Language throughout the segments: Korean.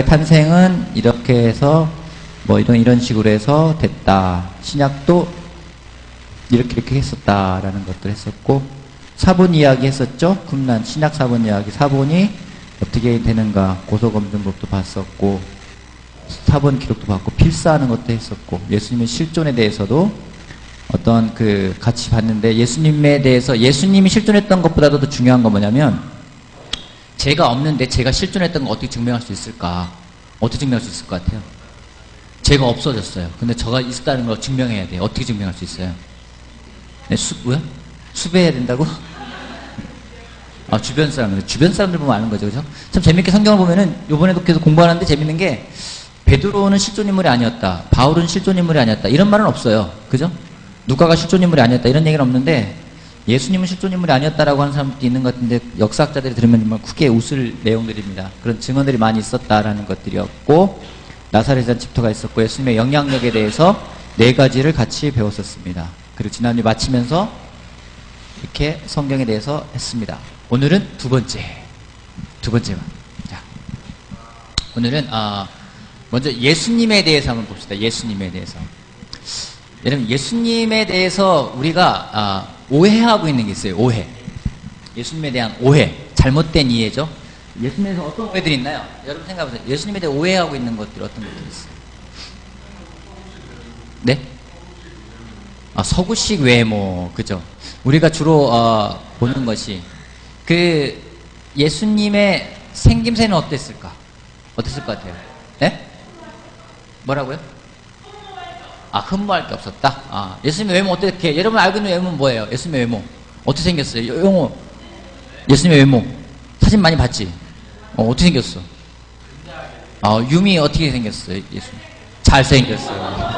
탄생은 이렇게 해서 뭐 이런 식으로 해서 됐다. 신약도 이렇게 했었다라는 것들 했었고, 사본 이야기 했었죠. 군난 신약 사본 이야기, 사본이 어떻게 되는가 고소검증법도 봤었고, 사본 기록도 봤고, 필사하는 것도 했었고, 예수님의 실존에 대해서도 어떤 같이 봤는데, 예수님에 대해서 예수님이 실존했던 것보다도 더 중요한 건 뭐냐면, 제가 없는데 제가 실존했던 거 어떻게 증명할 수 있을까? 어떻게 증명할 수 있을 것 같아요? 제가 없어졌어요. 근데 저가 있었다는 걸 증명해야 돼요. 어떻게 증명할 수 있어요? 네, 왜? 수배해야 된다고? 아, 주변 사람들 보면 아는 거죠. 그죠? 참 재밌게 성경을 보면은, 요번에도 계속 공부하는데 재밌는 게, 베드로는 실존인물이 아니었다. 바울은 실존인물이 아니었다. 이런 말은 없어요. 그죠? 누가가 실존인물이 아니었다. 이런 얘기는 없는데, 예수님은 실존인물이 아니었다라고 하는 사람도 있는 것 같은데, 역사학자들이 들으면 정말 크게 웃을 내용들입니다. 그런 증언들이 많이 있었다라는 것들이었고, 나사렛에 대한 집터가 있었고, 예수님의 영향력에 대해서 4가지를 같이 배웠었습니다. 그리고 지난주 마치면서 이렇게 성경에 대해서 했습니다. 오늘은 두 번째만. 자, 오늘은 먼저 예수님에 대해서 한번 봅시다. 예수님에 대해서. 여러분, 예수님에 대해서 우리가 오해하고 있는 게 있어요. 오해. 예수님에 대한 오해. 잘못된 이해죠. 예수님에 대해서 어떤 오해들이 있나요? 여러분 생각해보세요. 예수님에 대해 오해하고 있는 것들 어떤 것들이 있어요? 네? 서구식 외모. 그죠? 우리가 주로 보는 것이 예수님의 생김새는 어땠을까? 어땠을 것 같아요? 네? 뭐라고요? 흠모할 게 없었다? 예수님의 외모 어떻게, 여러분 알고 있는 외모는 뭐예요? 예수님의 외모. 어떻게 생겼어요? 예수님의 외모. 사진 많이 봤지? 어떻게 생겼어? 유미 어떻게 생겼어요? 예수님. 잘생겼어요.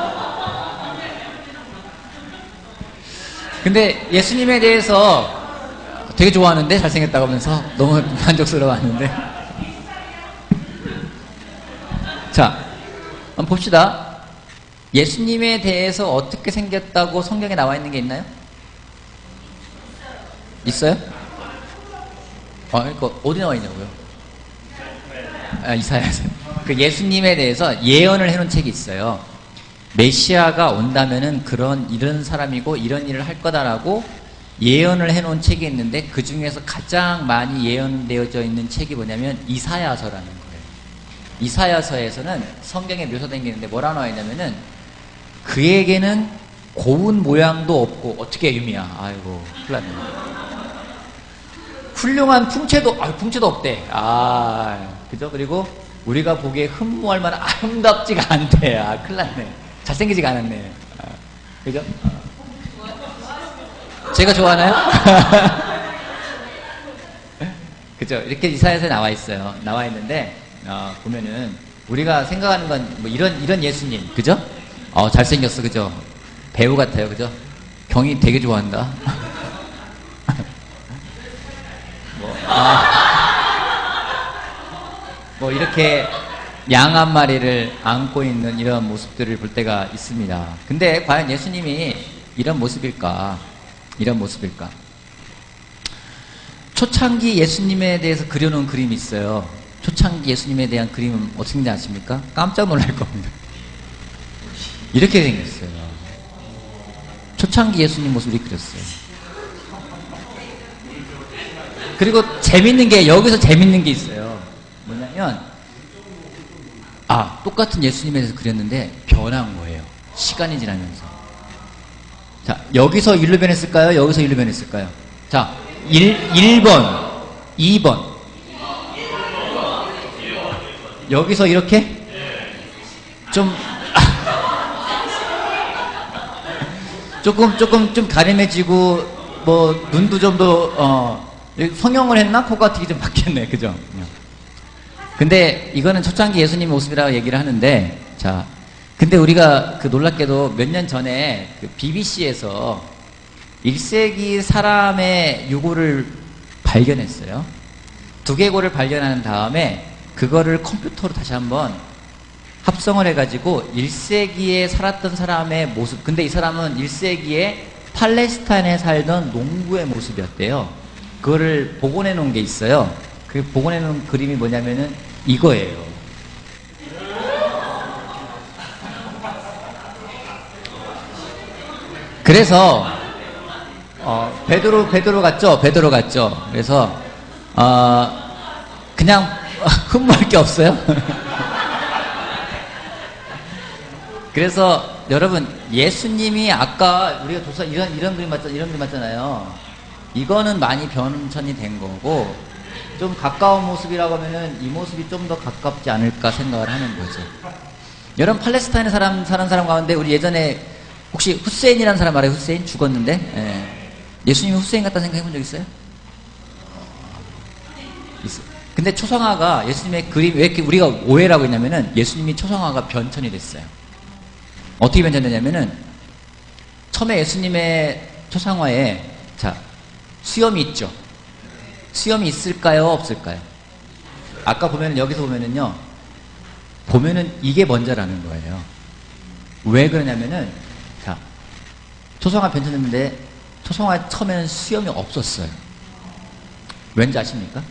근데 예수님에 대해서 되게 좋아하는데, 잘생겼다고 하면서 너무 만족스러워하는데. 자, 한번 봅시다. 예수님에 대해서 어떻게 생겼다고 성경에 나와 있는 게 있나요? 있어요? 그러니까 어디 나와 있냐고요? 이사야서. 예수님에 대해서 예언을 해놓은 책이 있어요. 메시아가 온다면은 이런 사람이고 이런 일을 할 거다라고 예언을 해놓은 책이 있는데, 그 중에서 가장 많이 예언되어져 있는 책이 뭐냐면 이사야서라는 거예요. 이사야서에서는 성경에 묘사된 게 있는데 뭐라 나와 있냐면은, 그에게는 고운 모양도 없고, 어떻게 유미야? 아이고, 큰일 났네. 훌륭한 풍채도 없대. 그죠? 그리고 우리가 보기에 흠모할 만한 아름답지가 않대. 큰일 났네. 잘생기지가 않았네. 그죠? 제가 좋아하나요? 그죠? 이렇게 이사야서에 나와 있어요. 나와 있는데, 보면은, 우리가 생각하는 건, 뭐, 이런 예수님. 그죠? 잘생겼어. 그죠? 배우 같아요. 그죠? 경이 되게 좋아한다. 뭐, 이렇게 양 한 마리를 안고 있는 이런 모습들을 볼 때가 있습니다. 근데 과연 예수님이 이런 모습일까? 초창기 예수님에 대해서 그려놓은 그림이 있어요. 초창기 예수님에 대한 그림은 어떻게 생긴지 아십니까? 깜짝 놀랄 겁니다. 이렇게 생겼어요. 초창기 예수님 모습을 그렸어요. 그리고 여기서 재밌는 게 있어요. 뭐냐면, 똑같은 예수님에 대해서 그렸는데 변한 거예요. 시간이 지나면서. 자, 여기서 일로 변했을까요? 여기서 일로 변했을까요? 자, 1번, 2번. 여기서 이렇게? 조금 가림해지고, 뭐, 눈도 좀 더, 성형을 했나? 코가 되게 좀 바뀌었네. 그죠? 근데 이거는 초창기 예수님 모습이라고 얘기를 하는데, 자, 근데 우리가 놀랍게도 몇 년 전에 BBC에서 1세기 사람의 유골을 발견했어요. 두개골을 발견한 다음에 그거를 컴퓨터로 다시 한번 합성을 해가지고 1세기에 살았던 사람의 모습, 근데 이 사람은 1세기에 팔레스타인에 살던 농부의 모습이었대요. 그거를 복원해 놓은 게 있어요. 그 복원해 놓은 그림이 뭐냐면은 이거예요. 그래서 베드로 같죠? 베드로 같죠? 그래서 그냥 흠모할 게 없어요. 그래서 여러분, 예수님이 아까 우리가 이런 그림 봤잖아요. 이거는 많이 변천이 된 거고, 좀 가까운 모습이라고 하면은 이 모습이 좀 더 가깝지 않을까 생각을 하는 거죠. 여러분, 팔레스타인에 사는 사람 가운데 우리 예전에 혹시 후세인이라는 사람 알아요? 후세인? 죽었는데? 예. 예수님이 후세인 같다는 생각 해본 적 있어요? 있어요. 근데 초상화가 예수님의 그림, 왜 이렇게 우리가 오해라고 했냐면은 예수님이 초상화가 변천이 됐어요. 어떻게 변천되냐면은 처음에 예수님의 초상화에 수염이 있죠. 수염이 있을까요? 없을까요? 아까 보면은 여기서 보면은요. 보면은 이게 먼저라는 거예요. 왜 그러냐면은 초상화 변천했는데 초상화 처음에는 수염이 없었어요. 왠지 아십니까?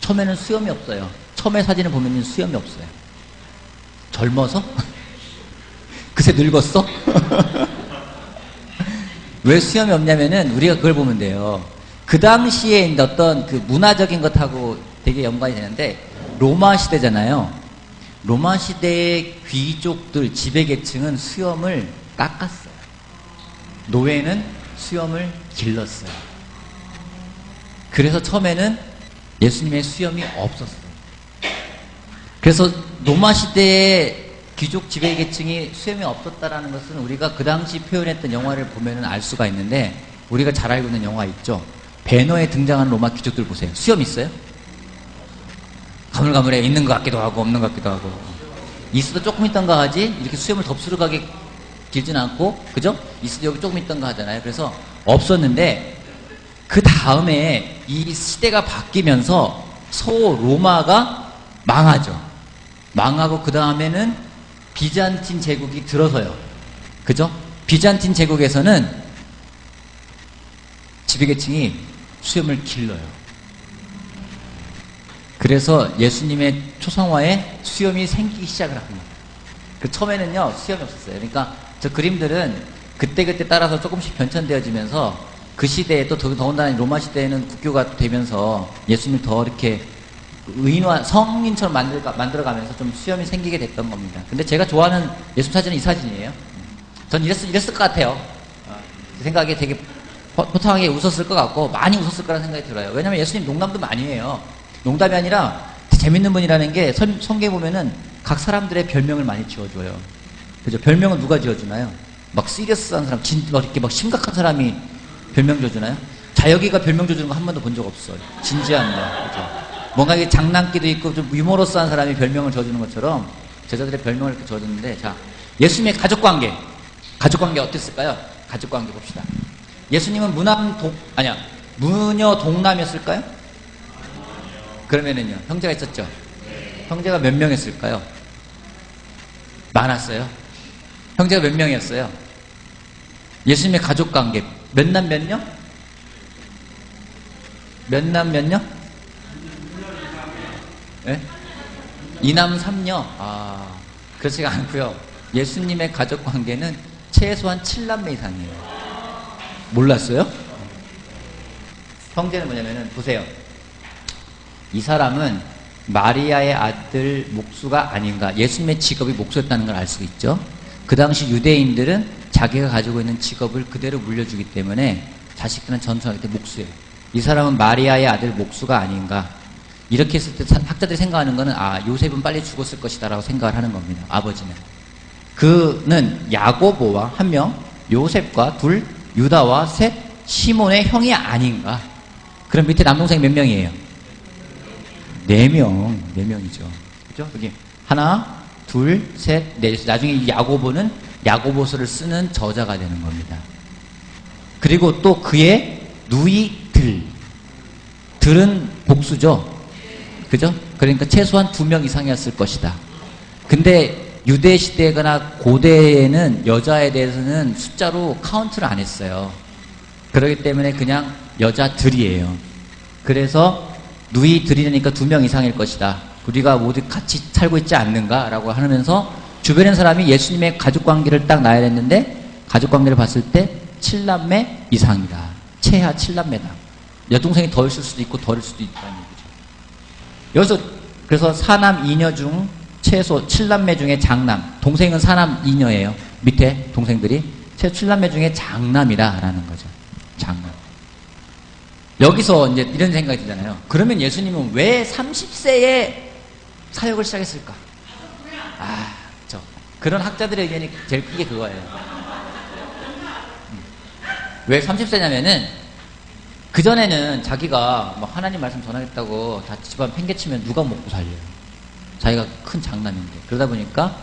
처음에는 수염이 없어요. 처음에 사진을 보면은 수염이 없어요. 젊어서? 그새 늙었어? 왜 수염이 없냐면은 우리가 그걸 보면 돼요. 그 당시에 있는 어떤 그 문화적인 것하고 되게 연관이 되는데 로마 시대잖아요. 로마 시대의 귀족들, 지배계층은 수염을 깎았어요. 노예는 수염을 길렀어요. 그래서 처음에는 예수님의 수염이 없었어요. 그래서 로마 시대의 귀족 지배계층이 수염이 없었다라는 것은 우리가 그 당시 표현했던 영화를 보면은 알 수가 있는데, 우리가 잘 알고 있는 영화 있죠. 배너에 등장하는 로마 귀족들 보세요. 수염 있어요? 가물가물해. 있는 것 같기도 하고 없는 것 같기도 하고. 있어도 조금 있던가 하지, 이렇게 수염을 덥수룩하게 길진 않고, 그죠? 있어도 여기 조금 있던가 하잖아요. 그래서 없었는데 그 다음에 이 시대가 바뀌면서 소로마가 망하죠. 망하고 그 다음에는 비잔틴 제국이 들어서요. 그죠? 비잔틴 제국에서는 지배계층이 수염을 길러요. 그래서 예수님의 초상화에 수염이 생기기 시작을 합니다. 그 처음에는요, 수염이 없었어요. 그러니까 저 그림들은 그때그때 따라서 조금씩 변천되어지면서 그 시대에 또 더군다나 로마 시대에는 국교가 되면서 예수님을 더 이렇게 성인처럼 만들어가면서 좀 수염이 생기게 됐던 겁니다. 근데 제가 좋아하는 예수님 사진은 이 사진이에요. 전 이랬을 것 같아요. 제 생각에 되게 호탕하게 웃었을 것 같고 많이 웃었을 거라는 생각이 들어요. 왜냐면 예수님 농담도 많이 해요. 농담이 아니라 재밌는 분이라는 게 성경에 보면은 각 사람들의 별명을 많이 지어줘요. 그죠? 별명은 누가 지어주나요? 막 시리어스한 사람, 이렇게 막 심각한 사람이 별명 지어주나요? 자여기가 별명 지어주는 거 한 번도 본 적 없어요. 진지한 거. 그죠? 뭔가 이게 장난기도 있고 좀 유머러스한 사람이 별명을 지어주는 것처럼 제자들의 별명을 이렇게 지어주는데, 자, 예수님의 가족관계 어땠을까요? 가족관계 봅시다. 예수님은 무녀 동남이었을까요? 그러면은요, 형제가 있었죠? 형제가 몇 명이었을까요? 많았어요. 형제가 몇 명이었어요? 예수님의 가족관계 몇 남 몇 녀? 몇 남 몇 녀? 네? 2남 3녀. 그렇지가 않고요. 예수님의 가족관계는 최소한 7남매 이상이에요. 몰랐어요? 형제는 뭐냐면은, 보세요. 이 사람은 마리아의 아들 목수가 아닌가. 예수님의 직업이 목수였다는 걸 알 수 있죠. 그 당시 유대인들은 자기가 가지고 있는 직업을 그대로 물려주기 때문에 자식들은 전투하기 때 목수예요. 이 사람은 마리아의 아들 목수가 아닌가. 이렇게 했을 때 학자들이 생각하는 거는 요셉은 빨리 죽었을 것이다 라고 생각을 하는 겁니다. 아버지는. 그는 야고보와 한 명, 요셉과 둘, 유다와 셋, 시몬의 형이 아닌가. 그럼 밑에 남동생이 몇 명이에요? 4명이죠. 그죠? 여기 하나, 둘, 셋, 넷. 나중에 이 야고보는 야고보서를 쓰는 저자가 되는 겁니다. 그리고 또 그의 누이들. 들은 복수죠. 그죠? 그러니까 최소한 2명 이상이었을 것이다. 근데 유대 시대거나 고대에는 여자에 대해서는 숫자로 카운트를 안 했어요. 그렇기 때문에 그냥 여자들이에요. 그래서 누이들이니까 2명 이상일 것이다. 우리가 모두 같이 살고 있지 않는가? 라고 하면서 주변의 사람이 예수님의 가족관계를 딱 놔야 했는데 가족관계를 봤을 때 7남매 이상이다. 최하 7남매다. 여동생이 더 있을 수도 있고 덜일 수도 있다는 얘기죠. 여기서 그래서 4남 2녀 중 최소 7남매 중에 장남, 동생은 4남 2녀예요. 밑에 동생들이 최소 7남매 중에 장남이다라는 거죠. 장남. 여기서 이제 이런 생각이 들잖아요. 그러면 예수님은 왜 30세에 사역을 시작했을까? 그런 학자들의 의견이 제일 큰 게 그거예요. 왜 30세냐면은 그전에는 자기가 뭐 하나님 말씀 전하겠다고 다 집안 팽개치면 누가 먹고 살려요. 자기가 큰 장남인데. 그러다 보니까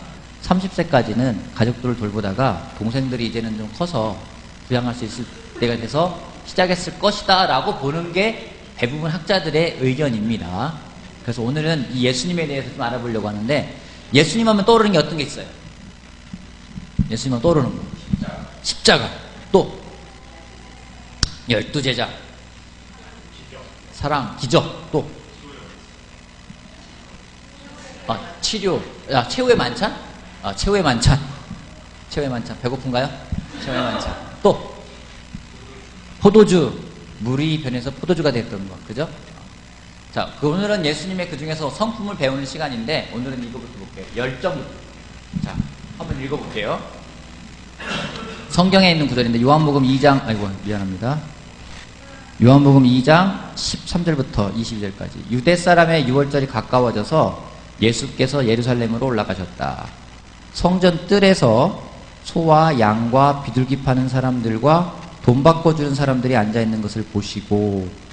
30세까지는 가족들을 돌보다가 동생들이 이제는 좀 커서 부양할 수 있을 때가 돼서 시작했을 것이다 라고 보는 게 대부분 학자들의 의견입니다. 그래서 오늘은 이 예수님에 대해서 좀 알아보려고 하는데, 예수님 하면 떠오르는 게 어떤 게 있어요? 예수님 하면 떠오르는 거. 십자가. 또 12제자. 사랑, 기적. 또 치료. 최후의 만찬? 최후의 만찬. 최후의 만찬. 배고픈가요? 최후의 만찬. 또 포도주. 물이 변해서 포도주가 됐던 거. 그죠? 자, 오늘은 예수님의 그 중에서 성품을 배우는 시간인데, 오늘은 이거부터 볼게요. 열정부터. 자, 한번 읽어볼게요. 성경에 있는 구절인데, 요한복음 2장, 미안합니다. 요한복음 2장 13절부터 22절까지. 유대 사람의 유월절이 가까워져서 예수께서 예루살렘으로 올라가셨다. 성전 뜰에서 소와 양과 비둘기 파는 사람들과 돈 바꿔주는 사람들이 앉아있는 것을 보시고,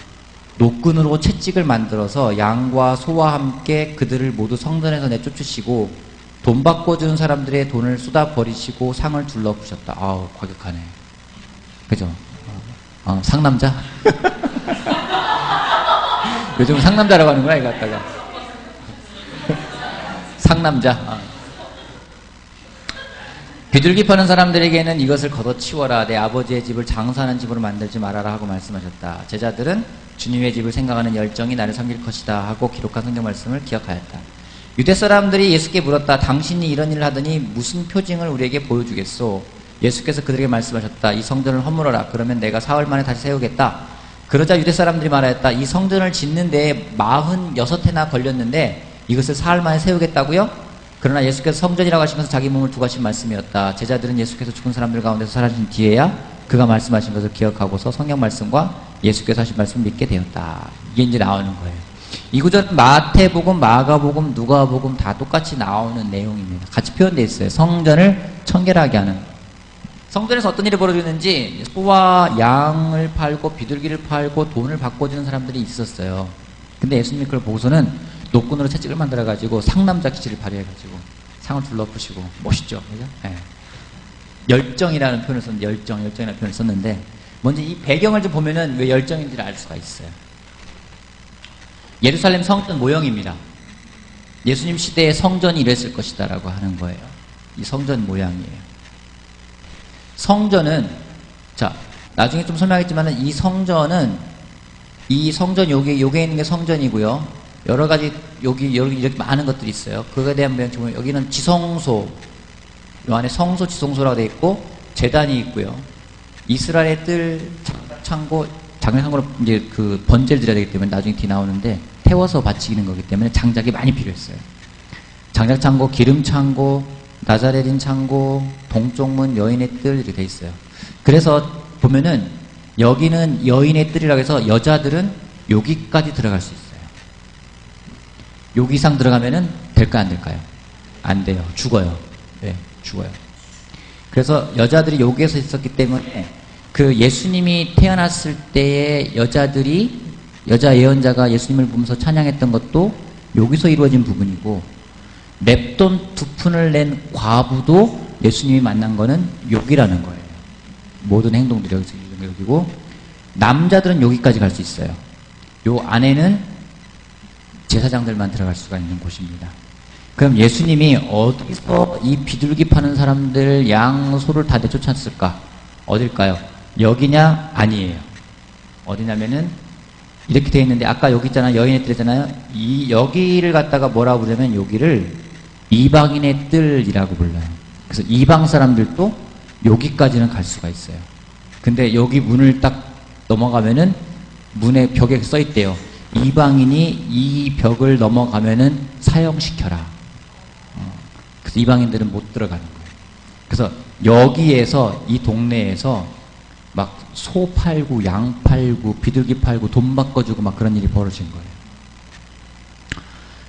노끈으로 채찍을 만들어서 양과 소와 함께 그들을 모두 성전에서 내쫓으시고, 돈 바꿔주는 사람들의 돈을 쏟아버리시고 상을 둘러부셨다. 아우, 과격하네. 그죠? 상남자? 요즘 상남자라고 하는구나, 이거 갖다가. 상남자. 비둘기 파는 사람들에게는 이것을 걷어치워라. 내 아버지의 집을 장사하는 집으로 만들지 말아라 하고 말씀하셨다. 제자들은 주님의 집을 생각하는 열정이 나를 섬길 것이다 하고 기록한 성경 말씀을 기억하였다. 유대 사람들이 예수께 물었다. 당신이 이런 일을 하더니 무슨 표징을 우리에게 보여주겠소? 예수께서 그들에게 말씀하셨다. 이 성전을 허물어라. 그러면 내가 사흘 만에 다시 세우겠다. 그러자 유대 사람들이 말하였다. 이 성전을 짓는 데에 46해나 걸렸는데 이것을 사흘 만에 세우겠다고요? 그러나 예수께서 성전이라고 하신 것은 자기 몸을 두고 하신 말씀이었다. 제자들은 예수께서 죽은 사람들 가운데서 살아신 뒤에야 그가 말씀하신 것을 기억하고서 성경 말씀과 예수께서 하신 말씀을 믿게 되었다. 이게 이제 나오는 거예요. 이 구절은 마태복음, 마가복음, 누가복음 다 똑같이 나오는 내용입니다. 같이 표현되어 있어요. 성전을 청결하게 하는. 성전에서 어떤 일이 벌어지는지, 소와 양을 팔고 비둘기를 팔고 돈을 바꿔주는 사람들이 있었어요. 근데 예수님이 그걸 보고서는 노끈으로 채찍을 만들어가지고 상남자 기질을 발휘해가지고 상을 둘러부시고. 멋있죠? 그죠? 네. 열정이라는 표현을 썼는데, 열정이라는 표현을 썼는데, 먼저 이 배경을 좀 보면은 왜 열정인지를 알 수가 있어요. 예루살렘 성전 모형입니다. 예수님 시대에 성전이 이랬을 것이다 라고 하는 거예요. 이 성전 모양이에요. 성전은, 자, 나중에 좀 설명하겠지만은 이 성전 요게 있는 게 성전이고요. 여러 가지 여기 이렇게 많은 것들이 있어요. 그거에 대한 배경 보면 여기는 지성소, 요 안에 성소, 지성소라고 되어 있고 제단이 있고요. 이스라엘의 뜰, 창고, 장작으로 이제 그 번제를 드려야 되기 때문에 나중에 뒤 나오는데 태워서 바치는 거기 때문에 장작이 많이 필요했어요. 장작 창고, 기름 창고, 나자레린 창고, 동쪽문, 여인의 뜰 이렇게 돼 있어요. 그래서 보면은 여기는 여인의 뜰이라고 해서 여자들은 여기까지 들어갈 수 있어요. 여기 이상 들어가면은 될까요, 안 될까요? 안 돼요. 죽어요. 네, 죽어요. 그래서 여자들이 여기에서 있었기 때문에 그 예수님이 태어났을 때의 여자 예언자가 예수님을 보면서 찬양했던 것도 여기서 이루어진 부분이고, 맵돈 2푼을 낸 과부도 예수님이 만난 거는 여기라는 거예요. 모든 행동들이 여기서 이루어진 여기고, 남자들은 여기까지 갈 수 있어요. 요 안에는 제사장들만 들어갈 수가 있는 곳입니다. 그럼 예수님이 어디서 이 비둘기 파는 사람들, 양, 소를 다 내쫓았을까? 어딜까요? 여기냐? 아니에요. 어디냐면은 이렇게 되어 있는데, 아까 여기 있잖아요. 여인의 뜰이잖아요. 여기를 갖다가 뭐라고 부르냐면 여기를 이방인의 뜰이라고 불러요. 그래서 이방 사람들도 여기까지는 갈 수가 있어요. 근데 여기 문을 딱 넘어가면은 문의 벽에 써 있대요. 이방인이 이 벽을 넘어가면은 사형시켜라. 그래서 이방인들은 못 들어가는 거예요. 그래서 여기에서, 이 동네에서 막 소 팔고 양 팔고 비둘기 팔고 돈 바꿔주고 막 그런 일이 벌어진 거예요.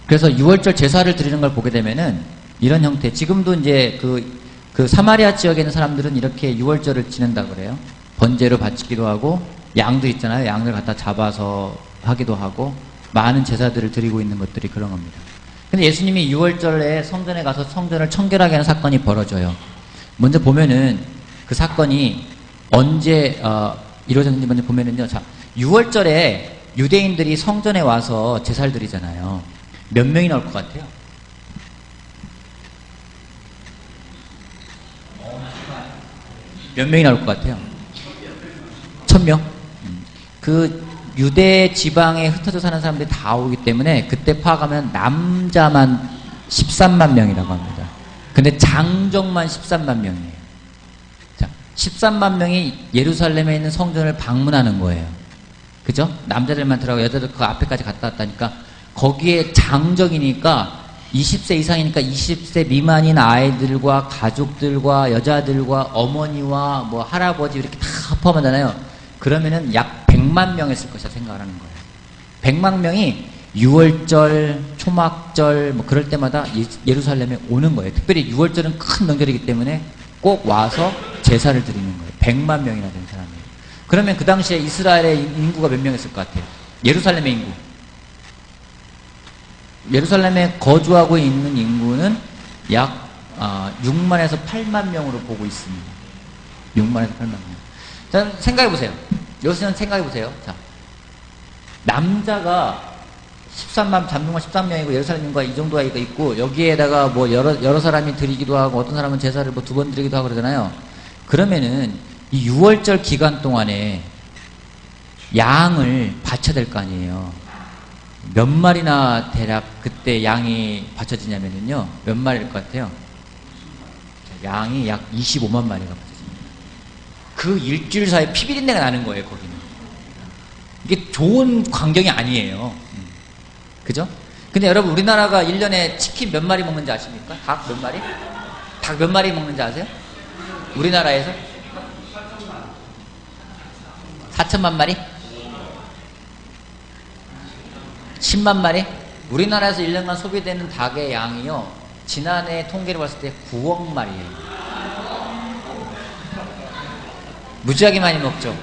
그래서 6월절 제사를 드리는 걸 보게 되면은 이런 형태, 지금도 이제 그 사마리아 지역에 있는 사람들은 이렇게 6월절을 지낸다 그래요. 번제로 바치기도 하고, 양도 있잖아요. 양을 갖다 잡아서 하기도 하고, 많은 제사들을 드리고 있는 것들이 그런 겁니다. 근데 예수님이 6월절에 성전에 가서 성전을 청결하게 하는 사건이 벌어져요. 먼저 보면은 그 사건이 언제 이루어졌는지 먼저 보면은요. 자, 6월절에 유대인들이 성전에 와서 제사를 드리잖아요. 몇 명이 나올 것 같아요? 몇 명이 나올 것 같아요? 1000명? 그 유대 지방에 흩어져 사는 사람들이 다 오기 때문에 그때 파악하면 남자만 13만 명이라고 합니다. 근데 장정만 13만 명이에요. 자, 13만 명이 예루살렘에 있는 성전을 방문하는 거예요. 그죠? 남자들만 들어가고 여자들 그 앞에까지 갔다 왔다니까 거기에 장정이니까 20세 이상이니까 20세 미만인 아이들과 가족들과 여자들과 어머니와 뭐 할아버지 이렇게 다 포함하잖아요. 그러면은 약 100만 명 했을 것이라 생각을 하는 거예요. 100만 명이 6월절, 초막절 뭐 그럴 때마다 예루살렘에 오는 거예요. 특별히 6월절은 큰 명절이기 때문에 꼭 와서 제사를 드리는 거예요. 100만 명이나 되는 사람이에요. 그러면 그 당시에 이스라엘의 인구가 몇 명 했을 것 같아요? 예루살렘의 인구. 예루살렘에 거주하고 있는 인구는 약 6만에서 8만 명으로 보고 있습니다. 6만에서 8만 명. 자, 생각해보세요. 여기서는 생각해보세요. 자, 남자가 13만, 잠동만 13명이고 예루살렘 인구가 이 정도가 있고 여기에다가 뭐 여러 사람이 드리기도 하고 어떤 사람은 제사를 뭐 2번 드리기도 하고 그러잖아요. 그러면은 이 6월절 기간 동안에 양을 바쳐야 될 거 아니에요. 몇 마리나 대략 그때 양이 바쳐지냐면요. 몇 마리일 것 같아요? 양이 약 25만 마리가 바쳐집니다. 그 일주일 사이에 피비린내가 나는 거예요, 거기는. 이게 좋은 광경이 아니에요. 그죠? 근데 여러분, 우리나라가 1년에 치킨 몇 마리 먹는지 아십니까? 닭 몇 마리? 닭 몇 마리 먹는지 아세요? 우리나라에서? 4천만 마리? 10만 마리? 우리나라에서 1년간 소비되는 닭의 양이요, 지난해 통계를 봤을 때 9억 마리예요. 무지하게 많이 먹죠.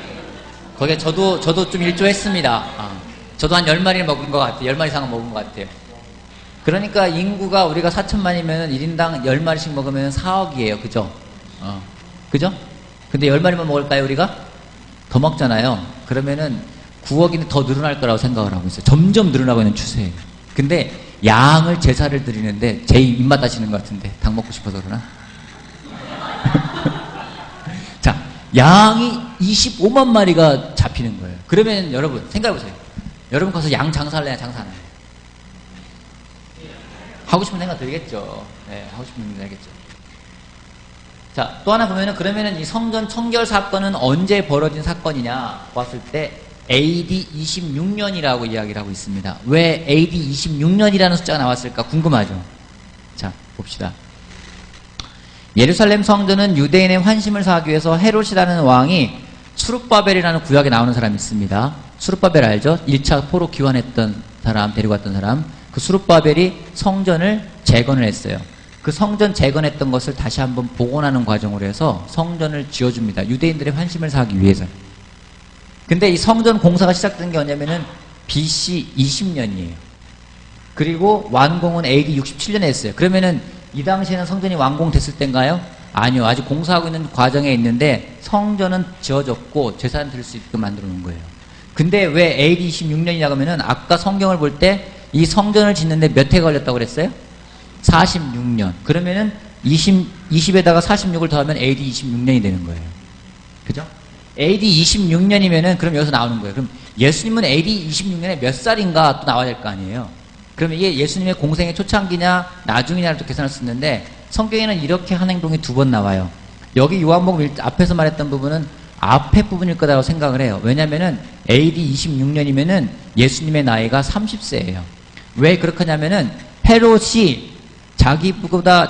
거기에 저도 좀 일조했습니다. 저도 한 10마리를 먹은 것 같아요. 10마리 이상은 먹은 것 같아요. 그러니까 인구가 우리가 4천만이면 1인당 10마리씩 먹으면 4억이에요. 그죠? 그죠? 근데 10마리만 먹을까요, 우리가? 더 먹잖아요. 그러면은 9억인데 더 늘어날 거라고 생각을 하고 있어요. 점점 늘어나고 있는 추세예요. 근데 양을 제사를 드리는데 제 입맛 다시는 것 같은데 닭 먹고 싶어서 그러나? 자, 양이 25만 마리가 잡히는 거예요. 그러면 여러분 생각해보세요. 여러분 가서 양 장사할래요? 장사 안 할래요? 하고 싶은 생각 들겠죠. 네, 하고 싶은 생각 들겠죠. 자, 또 하나 보면은 그러면은 이 성전 청결 사건은 언제 벌어진 사건이냐 봤을 때 AD 26년이라고 이야기를 하고 있습니다. 왜 AD 26년이라는 숫자가 나왔을까 궁금하죠? 자, 봅시다. 예루살렘 성전은 유대인의 환심을 사기 위해서 헤롯이라는 왕이 수룹바벨이라는 구약에 나오는 사람이 있습니다. 수룹바벨 알죠? 1차 포로 귀환했던 사람, 데리고 왔던 사람. 그 수룹바벨이 성전을 재건을 했어요. 그 성전 재건했던 것을 다시 한번 복원하는 과정으로 해서 성전을 지어줍니다. 유대인들의 환심을 사기 위해서. 근데 이 성전 공사가 시작된 게 언제냐면은 BC 20년이에요. 그리고 완공은 AD 67년에 했어요. 그러면은 이 당시에는 성전이 완공됐을 때인가요? 아니요. 아직 공사하고 있는 과정에 있는데 성전은 지어졌고 제사는 드릴 수 있게 만들어 놓은 거예요. 근데 왜 AD 26년이냐고 하면은 아까 성경을 볼 때 이 성전을 짓는데 몇 해가 걸렸다고 그랬어요? 46년. 그러면은 20에다가 46을 더하면 AD 26년이 되는 거예요. 그죠? AD 26년이면은 그럼 여기서 나오는 거예요. 그럼 예수님은 AD 26년에 몇 살인가 또 나와야 될 거 아니에요. 그러면 이게 예수님의 공생의 초창기냐 나중이냐를 또 계산할 수 있는데 성경에는 이렇게 한 행동이 2번 나와요. 여기 요한복음 앞에서 말했던 부분은 앞에 부분일 거라고 생각을 해요. 왜냐면은 AD 26년이면은 예수님의 나이가 30세예요. 왜 그렇게냐면은 헤롯이 자기가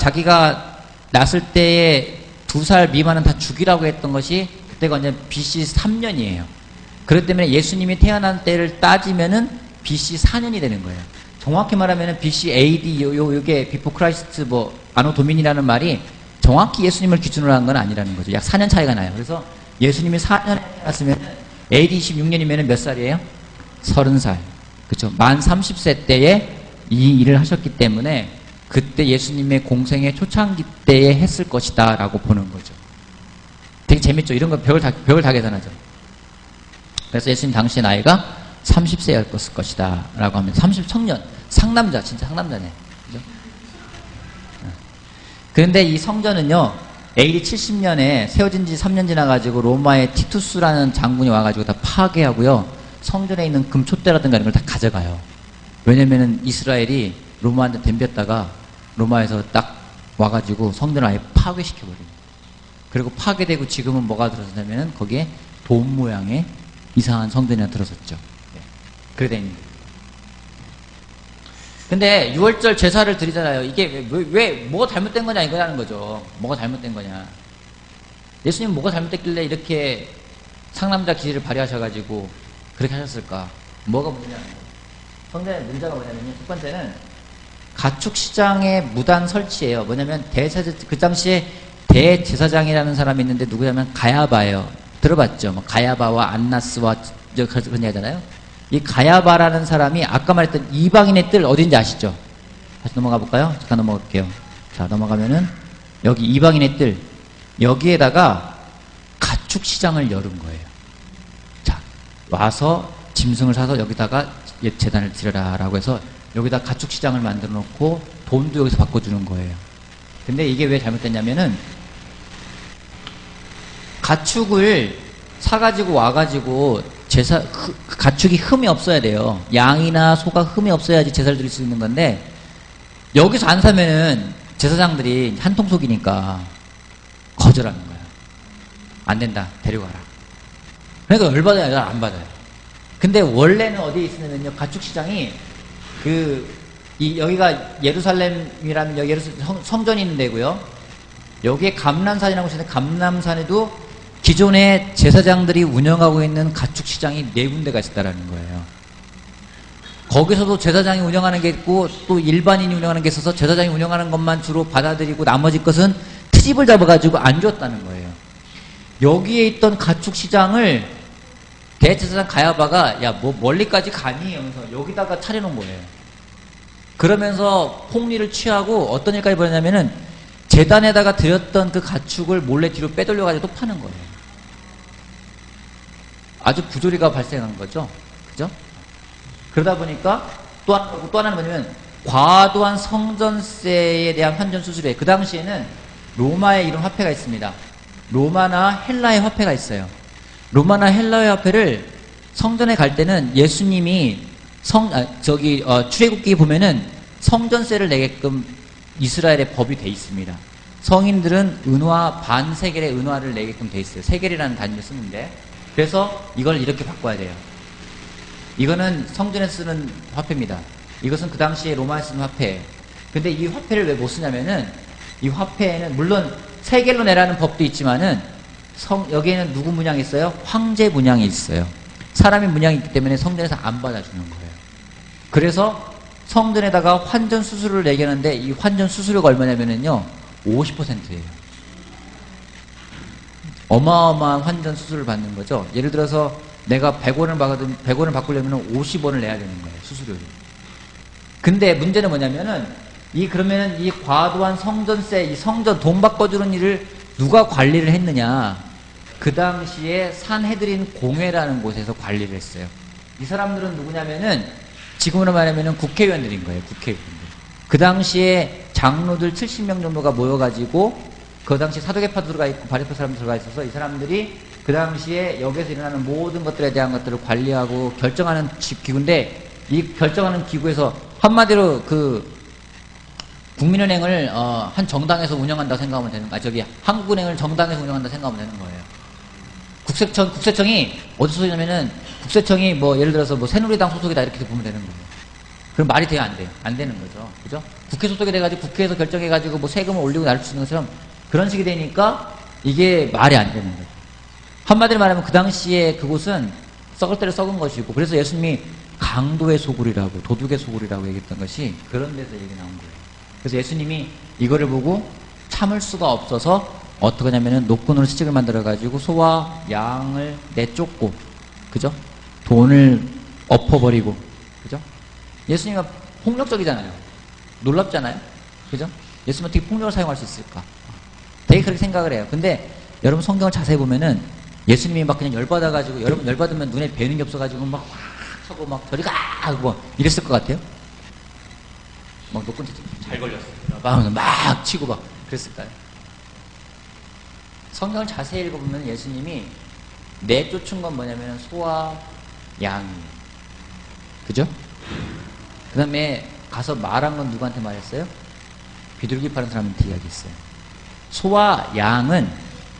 낳았을 때에 2살 미만은 다 죽이라고 했던 것이 그때가 언제 BC 3년이에요. 그렇기 때문에 예수님이 태어난 때를 따지면은 BC 4년이 되는 거예요. 정확히 말하면은 BC AD 요게 비포 크라이스트 뭐 아노 도민이라는 말이 정확히 예수님을 기준으로 한 건 아니라는 거죠. 약 4년 차이가 나요. 그래서 예수님이 4년에 태어났으면 AD 26년이면 몇 살이에요? 30살. 그렇죠. 만 30세 때에 이 일을 하셨기 때문에 그때 예수님의 공생의 초창기 때에 했을 것이다 라고 보는 거죠. 되게 재밌죠. 이런 거 벽을 다 계산하죠. 그래서 예수님 당시의 나이가 30세였을 것이다 라고 하면 30청년 상남자 진짜 상남자네. 그죠? 그런데 이 성전은요 AD 70년에 세워진 지 3년 지나가지고 로마의 티투스라는 장군이 와가지고 다 파괴하고요 성전에 있는 금촛대라든가 이런 걸 다 가져가요. 왜냐면은 이스라엘이 로마한테 덤볐다가 로마에서 딱 와가지고 성전을 아예 파괴시켜버려요. 그리고 파괴되고 지금은 뭐가 들어섰냐면은 거기에 돔 모양의 이상한 성전이 하나 들어섰죠. 네. 그래 돼 있는 거예요. 근데 6월절 제사를 드리잖아요. 이게 왜 뭐가 잘못된 거냐 이거라는 거죠. 뭐가 잘못된 거냐. 예수님 뭐가 잘못됐길래 이렇게 상남자 기질을 발휘하셔가지고 그렇게 하셨을까? 뭐가 문제냐는 거예요. 성전의 문제가 뭐냐면요. 첫 번째는 가축 시장의 무단 설치예요. 뭐냐면 그 당시에 대제사장이라는 사람이 있는데 누구냐면 가야바예요. 들어봤죠? 뭐 가야바와 안나스와 그런 얘기 하잖아요. 이 가야바라는 사람이 아까 말했던 이방인의 뜰 어딘지 아시죠? 다시 넘어가 볼까요? 잠깐 넘어갈게요. 자, 넘어가면은 여기 이방인의 뜰 여기에다가 가축 시장을 열은 거예요. 자, 와서 짐승을 사서 여기다가 제단을 드려라 라고 해서 여기다 가축 시장을 만들어 놓고 돈도 여기서 바꿔주는 거예요. 근데 이게 왜 잘못됐냐면은 가축을 사가지고 와가지고 가축이 흠이 없어야 돼요. 양이나 소가 흠이 없어야지 제사를 드릴 수 있는 건데 여기서 안 사면은 제사장들이 한통속이니까 거절하는 거야. 안 된다. 데려가라. 그러니까 열받아요. 안 받아요. 근데 원래는 어디에 있으냐면요. 가축 시장이 여기가 예루살렘이라면 여기 성전이 있는 데고요. 여기에 감람산이라고 있는데 감람산에도 기존에 제사장들이 운영하고 있는 가축 시장이 4군데가 있었다라는 거예요. 거기서도 제사장이 운영하는 게 있고 또 일반인이 운영하는 게 있어서 제사장이 운영하는 것만 주로 받아들이고 나머지 것은 트집을 잡아가지고 안 줬다는 거예요. 여기에 있던 가축 시장을 대제사장 가야바가 야 뭐 멀리까지 가니? 하면서 여기다가 차려놓은 거예요. 그러면서 폭리를 취하고 어떤 일까지 벌였냐면은 제단에다가 드렸던 그 가축을 몰래 뒤로 빼돌려가지고 또 파는 거예요. 아주 부조리가 발생한 거죠. 그죠? 그러다 보니까 또 하나는 뭐냐면 과도한 성전세에 대한 환전 수수료에 그 당시에는 로마의 이런 화폐가 있습니다. 로마나 헬라의 화폐가 있어요. 로마나 헬라의 화폐를 성전에 갈 때는 예수님이 출애굽기 보면은 성전세를 내게끔 이스라엘의 법이 돼 있습니다. 성인들은 은화 반세겔의 은화를 내게끔 돼 있어요. 세겔이라는 단위를 쓰는데 그래서 이걸 이렇게 바꿔야 돼요. 이거는 성전에 쓰는 화폐입니다. 이것은 그 당시에 로마에 쓰는 화폐예요. 근데 이 화폐를 왜 못 쓰냐면은 이 화폐에는 물론 세겔로 내라는 법도 있지만은 여기에는 누구 문양이 있어요? 황제 문양이 있어요. 사람의 문양이 있기 때문에 성전에서 안 받아주는 거예요. 그래서 성전에다가 환전 수수료를 내게 하는데 이 환전 수수료가 얼마냐면요 50%예요. 어마어마한 환전 수수료를 받는 거죠. 예를 들어서 내가 100원을 받거든 100원을 바꾸려면 50원을 내야 되는 거예요. 수수료를. 근데 문제는 뭐냐면은 그러면은 이 과도한 성전세, 이 성전 돈 바꿔주는 일을 누가 관리를 했느냐? 그 당시에 산헤드린 공회라는 곳에서 관리를 했어요. 이 사람들은 누구냐면은 지금으로 말하면은 국회의원들인 거예요. 국회의원들. 그 당시에 장로들 70명 정도가 모여가지고 그 당시 사도계파 들어가 있고 바리새파 사람 들어가 있어서 이 사람들이 그 당시에 여기서 일어나는 모든 것들에 대한 것들을 관리하고 결정하는 기구인데 이 결정하는 기구에서 한마디로 국민은행을 한 정당에서 운영한다고 생각하면 되는 거예요. 저기 한국은행을 정당에서 운영한다고 생각하면 되는 거예요. 국세청이 어디서 소속이냐면은 국세청이 뭐 예를 들어서 뭐 새누리당 소속이다 이렇게 보면 되는 거예요. 그럼 말이 돼요, 안 돼요? 안 되는 거죠. 그죠? 국회 소속이 돼가지고 국회에서 결정해가지고 뭐 세금을 올리고 낮출 수 있는 것처럼 그런 식이 되니까 이게 말이 안 되는 거예요. 한마디로 말하면 그 당시에 그곳은 썩을 대로 썩은 것이고, 그래서 예수님이 강도의 소굴이라고, 도둑의 소굴이라고 얘기했던 것이 그런 데서 얘기 나온 거예요. 그래서 예수님이 이거를 보고 참을 수가 없어서 어떻게 하냐면은 노끈으로 시책을 만들어가지고 소와 양을 내쫓고, 그죠? 돈을 엎어버리고, 그죠? 예수님은 폭력적이잖아요. 놀랍잖아요. 그죠? 예수님은 어떻게 폭력을 사용할 수 있을까? 되게 그렇게 생각을 해요. 근데 여러분 성경을 자세히 보면은 예수님이 막 그냥 열받아가지고, 여러분 열받으면 눈에 뵈는 게 없어가지고 막 확 하고 막 저리 가! 하고 이랬을 것 같아요? 막 노끈 잘 걸렸어요. 막 치고 막 그랬을까요? 성경을 자세히 읽어보면 예수님이 내쫓은 건 뭐냐면 소와 양이, 그죠? 그 다음에 가서 말한 건 누구한테 말했어요? 비둘기 파는 사람한테 이야기했어요. 소와 양은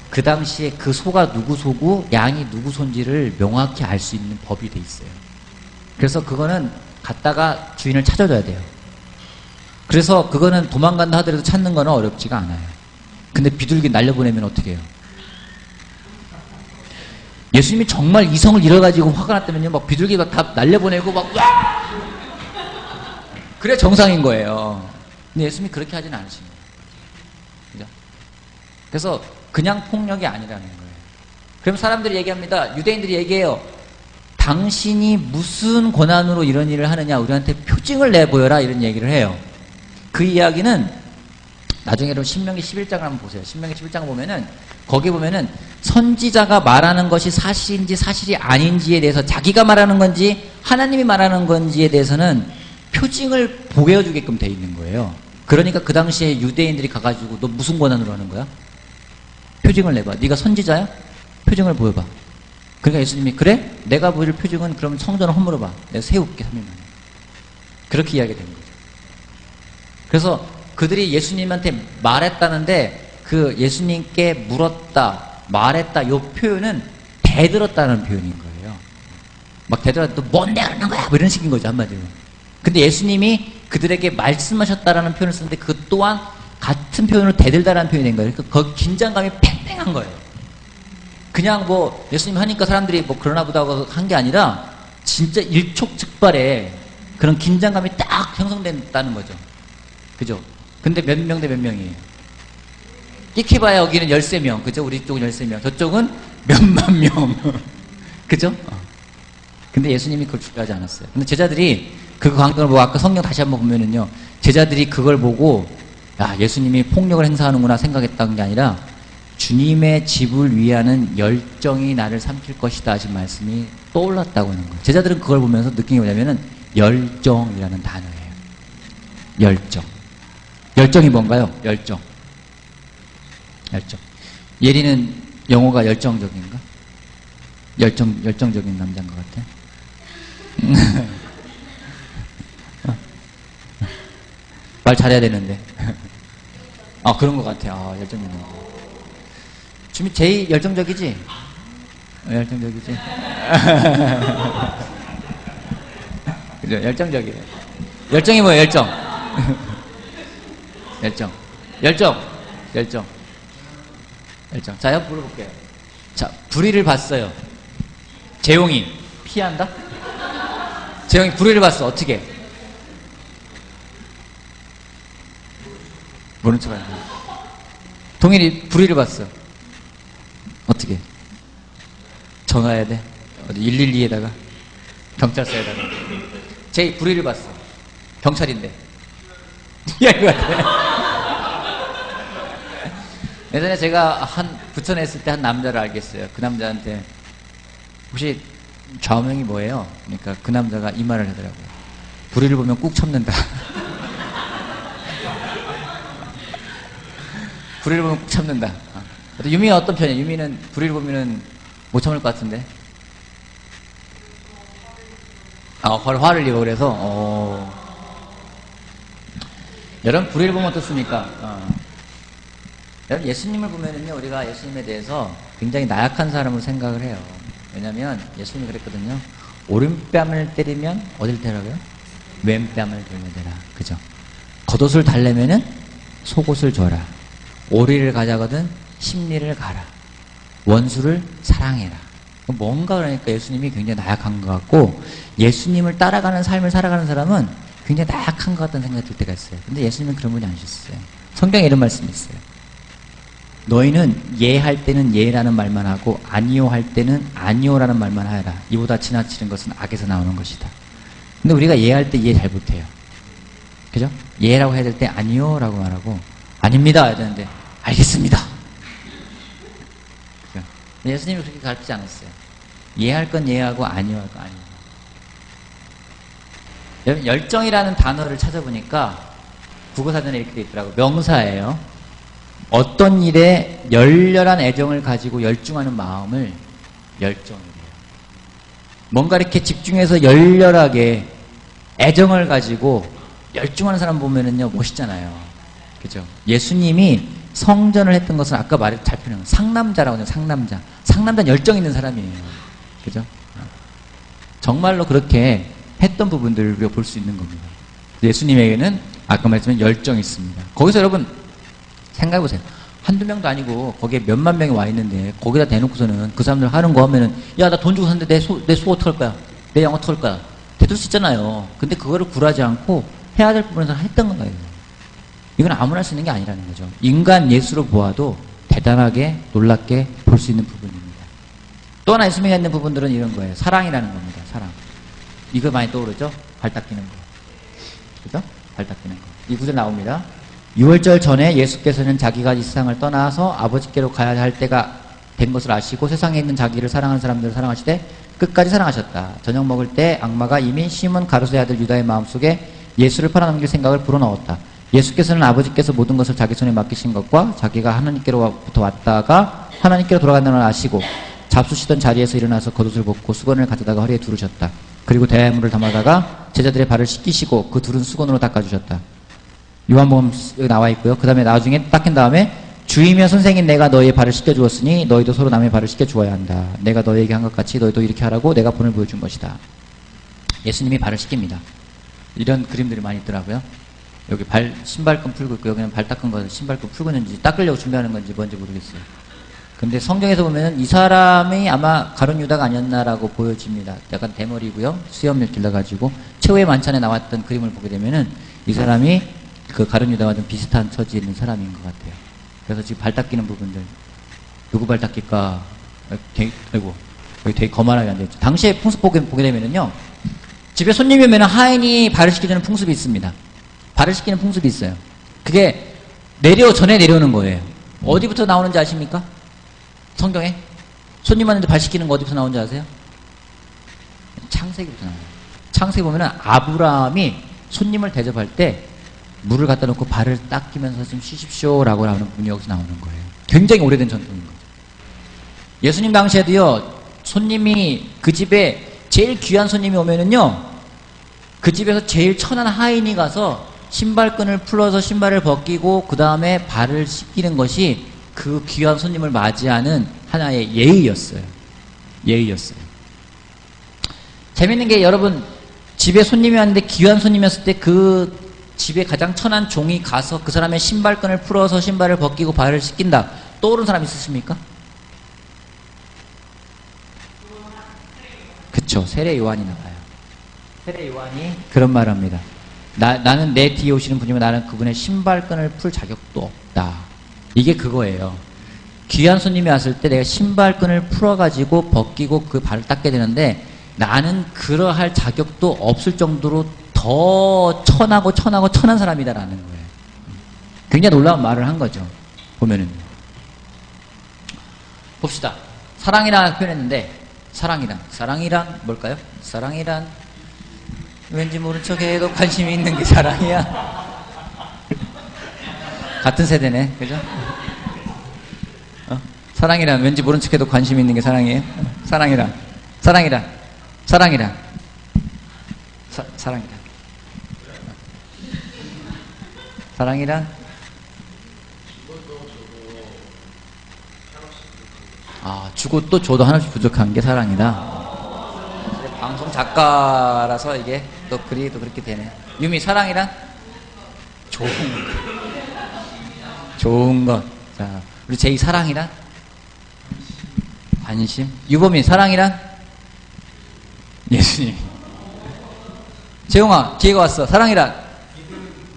그 당시에 그 소가 누구 소고 양이 누구 소인지를 명확히 알 수 있는 법이 돼 있어요. 그래서 그거는 갔다가 주인을 찾아줘야 돼요. 그래서 그거는 도망간다 하더라도 찾는 거는 어렵지가 않아요. 근데 비둘기 날려보내면 어떻게 해요? 예수님이 정말 이성을 잃어가지고 화가 났다면요, 막 비둘기가 다 날려보내고 막 와! 그래 정상인 거예요. 근데 예수님이 그렇게 하진 않으신 거예요. 그죠? 그래서 그냥 폭력이 아니라는 거예요. 그럼 사람들이 얘기합니다. 유대인들이 얘기해요. 당신이 무슨 권한으로 이런 일을 하느냐, 우리한테 표징을 내보여라, 이런 얘기를 해요. 그 이야기는 나중에 여러분 신명기 11장을 한번 보세요. 신명기 11장 보면은 거기 보면은 선지자가 말하는 것이 사실인지 사실이 아닌지에 대해서, 자기가 말하는 건지 하나님이 말하는 건지에 대해서는 표징을 보여주게끔 돼 있는 거예요. 그러니까 그 당시에 유대인들이 가가지고 너 무슨 권한으로 하는 거야? 표징을 내봐. 네가 선지자야? 표징을 보여봐. 그러니까 예수님이 그래? 내가 보여줄 표징은 그럼 성전을 허물어봐. 내가 세울게 3일 만에. 그렇게 이야기가 된 거죠. 그래서 그들이 예수님한테 말했다는데 그 예수님께 물었다, 말했다, 요 표현은 대들었다는 표현인 거예요. 막 대들었다, 너 뭔데 그러는 거야? 뭐 이런 식인 거죠, 한마디로. 근데 예수님이 그들에게 말씀하셨다라는 표현을 쓰는데 그 또한 같은 표현으로 대들다라는 표현이 된 거예요. 그러니까 거기 긴장감이 팽팽한 거예요. 그냥 뭐 예수님 하니까 사람들이 뭐 그러나 보다 하고 한 게 아니라 진짜 일촉즉발의 그런 긴장감이 딱 형성된다는 거죠. 그죠? 근데 몇 명 대 몇 명이에요? 끼키봐야 여기는 13명. 그죠? 우리 쪽은 13명. 저쪽은 몇만 명. 그죠? 근데 예수님이 그걸 중요하지 않았어요. 근데 제자들이 그 광경을 보고, 아까 성경 다시 한번 보면은요, 제자들이 그걸 보고, 야, 예수님이 폭력을 행사하는구나 생각했던 게 아니라, 주님의 집을 위하는 열정이 나를 삼킬 것이다 하신 말씀이 떠올랐다고 하는 거예요. 제자들은 그걸 보면서 느낀 게 뭐냐면은, 열정이라는 단어예요. 열정. 열정이 뭔가요? 열정. 열정. 예리는 영어가 열정적인가? 열정적인 남자인 것 같아. 말 잘해야 되는데. 아, 그런 것 같아. 아, 열정 있는 거. 주미 제일 열정적이지? 열정적이지? 그죠? 열정적이래. 열정이 뭐예요, 열정? 열정. 열정. 열정. 열정. 자, 한번 물어볼게요. 자, 불의를 봤어요. 재용이 피한다? 재용이 불의를 봤어. 어떻게? 모른 척 하는 거야. 동일이 불의를 봤어. 어떻게? 전화해야 돼? 어디 112에다가? 경찰서에다가? 제 불의를 봤어. 경찰인데. 야, 이거 같아. 예전에 제가 부천에 있을 때 한 남자를 알겠어요. 그 남자한테 혹시 좌우명이 뭐예요? 그러니까 그 남자가 이 말을 하더라고요. 불의를 보면 꾹 참는다. 불의를 보면 꾹 참는다. 유미는 어떤 편이에요? 유미는 불의를 보면은 못 참을 것 같은데. 화를 입어. 그래서 여러분 불의를 보면 어떻습니까? 여러분 예수님을 보면은요, 우리가 예수님에 대해서 굉장히 나약한 사람으로 생각을 해요. 왜냐면 예수님이 그랬거든요. 오른뺨을 때리면 어딜 때려요? 왼뺨을 들면 되라. 그죠? 겉옷을 달래면은 속옷을 줘라. 오리를 가자거든 십리를 가라. 원수를 사랑해라. 뭔가 그러니까 예수님이 굉장히 나약한 것 같고, 예수님을 따라가는 삶을 살아가는 사람은 굉장히 나약한 것 같다는 생각이 들 때가 있어요. 근데 예수님은 그런 분이 아니셨어요. 성경에 이런 말씀이 있어요. 너희는 예할 때는 예라는 말만 하고 아니요 할 때는 아니요라는 말만 하여라. 이보다 지나치는 것은 악에서 나오는 것이다. 근데 우리가 예할 때 예 잘 못해요. 그죠? 예라고 해야 될 때 아니요라고 말하고 아닙니다 해야 되는데 알겠습니다. 그죠? 예수님이 그렇게 가르치지 않았어요. 예할 건 예하고 아니요 할 건 아니요. 여러분 열정이라는 단어를 찾아보니까 국어사전에 이렇게 돼 있더라고요. 명사예요. 어떤 일에 열렬한 애정을 가지고 열중하는 마음을 열정이래요. 뭔가 이렇게 집중해서 열렬하게 애정을 가지고 열중하는 사람 보면은요, 멋있잖아요. 그죠? 예수님이 성전을 했던 것은 아까 말했 잘 표현한 상남자라고 하죠. 상남자. 상남자는 열정 있는 사람이에요. 그죠? 정말로 그렇게 했던 부분들을 우리가 볼 수 있는 겁니다. 예수님에게는 아까 말했지만 열정이 있습니다. 거기서 여러분 생각해보세요. 한두 명도 아니고 거기에 몇만 명이 와 있는데 거기다 대놓고서는 그 사람들 하는 거 하면은 야, 나 돈 주고 샀는데 내 소 어떡할 거야? 내 양 어떡할 거야? 대들 수 있잖아요. 근데 그거를 굴하지 않고 해야 될 부분에서 했던 거예요. 이건 아무나 할 수 있는 게 아니라는 거죠. 인간 예수로 보아도 대단하게 놀랍게 볼 수 있는 부분입니다. 또 하나 예수님이 있는 부분들은 이런 거예요. 사랑이라는 겁니다. 사랑. 이거 많이 떠오르죠? 발 닦이는 거. 그죠? 발 닦이는 거. 이 구절 나옵니다. 유월절 전에 예수께서는 자기가 이 세상을 떠나서 아버지께로 가야 할 때가 된 것을 아시고 세상에 있는 자기를 사랑하는 사람들을 사랑하시되 끝까지 사랑하셨다. 저녁 먹을 때 악마가 이미 시몬 가룟의 아들 유다의 마음속에 예수를 팔아넘길 생각을 불어넣었다. 예수께서는 아버지께서 모든 것을 자기 손에 맡기신 것과 자기가 하나님께로부터 왔다가 하나님께로 돌아간다는 걸 아시고 잡수시던 자리에서 일어나서 겉옷을 벗고 수건을 가져다가 허리에 두르셨다. 그리고 대야물을 담아다가 제자들의 발을 씻기시고 그 둘은 수건으로 닦아주셨다. 요한복음 여기 나와 있고요. 그 다음에 나중에 닦인 다음에 주이며 선생인 내가 너희의 발을 씻겨주었으니 너희도 서로 남의 발을 씻겨주어야 한다. 내가 너희에게 한 것 같이 너희도 이렇게 하라고 내가 본을 보여준 것이다. 예수님이 발을 씻깁니다. 이런 그림들이 많이 있더라고요. 여기 신발끈 풀고 있고 여기는 발 닦은 거 신발끈 풀고 있는지 닦으려고 준비하는 건지 뭔지 모르겠어요. 근데 성경에서 보면은 이 사람이 아마 가룟 유다가 아니었나라고 보여집니다. 약간 대머리고요. 수염을 길러가지고 최후의 만찬에 나왔던 그림을 보게 되면은 이 사람이 그 가룟 유다와 좀 비슷한 처지에 있는 사람인 것 같아요. 그래서 지금 발 닦이는 부분들 누구 발 닦일까? 아이고 여기 되게 거만하게 앉아있죠. 당시에 풍습 보게 되면은요, 집에 손님이 오면 하인이 발을 씻겨주는 풍습이 있습니다. 발을 씻기는 풍습이 있어요. 그게 전에 내려오는 거예요. 어디부터 나오는지 아십니까? 성경에 손님 왔는데 발 씻기는 거 어디부터 나오는지 아세요? 창세기부터 나와요. 창세기 보면은 아브라함이 손님을 대접할 때 물을 갖다 놓고 발을 닦이면서 좀 쉬십시오라고 하는 부분이 여기서 나오는 거예요. 굉장히 오래된 전통인 거죠. 예수님 당시에도요, 손님이 그 집에 제일 귀한 손님이 오면은요, 그 집에서 제일 천한 하인이 가서 신발끈을 풀어서 신발을 벗기고 그 다음에 발을 씻기는 것이 그 귀한 손님을 맞이하는 하나의 예의였어요. 예의였어요. 재밌는 게 여러분, 집에 손님이 왔는데 귀한 손님이었을 때 그 집에 가장 천한 종이 가서 그 사람의 신발끈을 풀어서 신발을 벗기고 발을 씻긴다. 떠오르는 사람 있으십니까? 그쵸. 세례 요한이 나와요. 세례 요한이 그런 말을 합니다. 나는 내 뒤에 오시는 분이면 나는 그분의 신발끈을 풀 자격도 없다. 이게 그거예요. 귀한 손님이 왔을 때 내가 신발끈을 풀어가지고 벗기고 그 발을 닦게 되는데 나는 그러할 자격도 없을 정도로 더 천한 사람이다라는 거예요. 굉장히 놀라운 말을 한 거죠. 보면은. 봅시다. 사랑이라 표현했는데, 사랑이란 뭘까요? 사랑이란 왠지 모른 척 해도 관심이 있는 게 사랑이야. 같은 세대네, 그죠? 사랑이란 왠지 모른 척 해도 관심이 있는 게 사랑이에요? 사랑이란 사랑이란? 주고 또 줘도 한없이 부족한 게 사랑이다. 방송 작가라서 이게 또 글이 또 그렇게 되네. 유미, 사랑이란? 좋은 것. 자, 우리 제이, 사랑이란? 관심. 유범이, 사랑이란? 예수님. 재용아, 기회가 왔어. 사랑이란?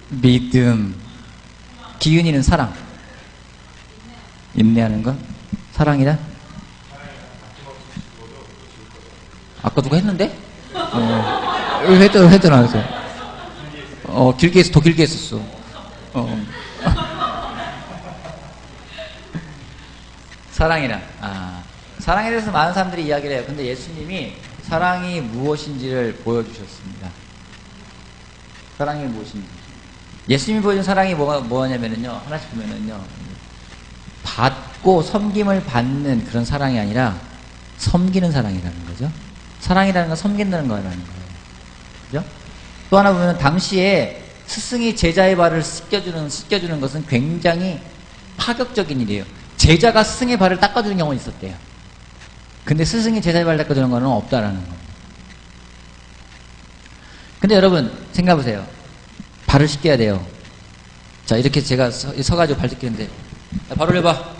믿음. 기윤이는 사랑. 인내하는 것. 사랑이란? 아까 누가 했는데? 했더라. 길게 했어. 더 길게 했었어. 사랑이란? 사랑에 대해서 많은 사람들이 이야기를 해요. 근데 예수님이 사랑이 무엇인지를 보여주셨습니다. 사랑이 무엇인지. 예수님이 보여준 사랑이 뭐냐면요. 하나씩 보면은요. 받고 섬김을 받는 그런 사랑이 아니라 섬기는 사랑이라는 거죠. 사랑이라는 건 섬긴다는 거라는 거예요. 그죠? 또 하나 보면 당시에 스승이 제자의 발을 씻겨주는 것은 굉장히 파격적인 일이에요. 제자가 스승의 발을 닦아주는 경우는 있었대요. 근데 스승이 제자의 발을 닦아주는 거는 없다라는 겁니다. 근데 여러분 생각해보세요. 발을 씻겨야 돼요. 자, 이렇게 제가 서가지고 발 씻기는데 발 올려봐.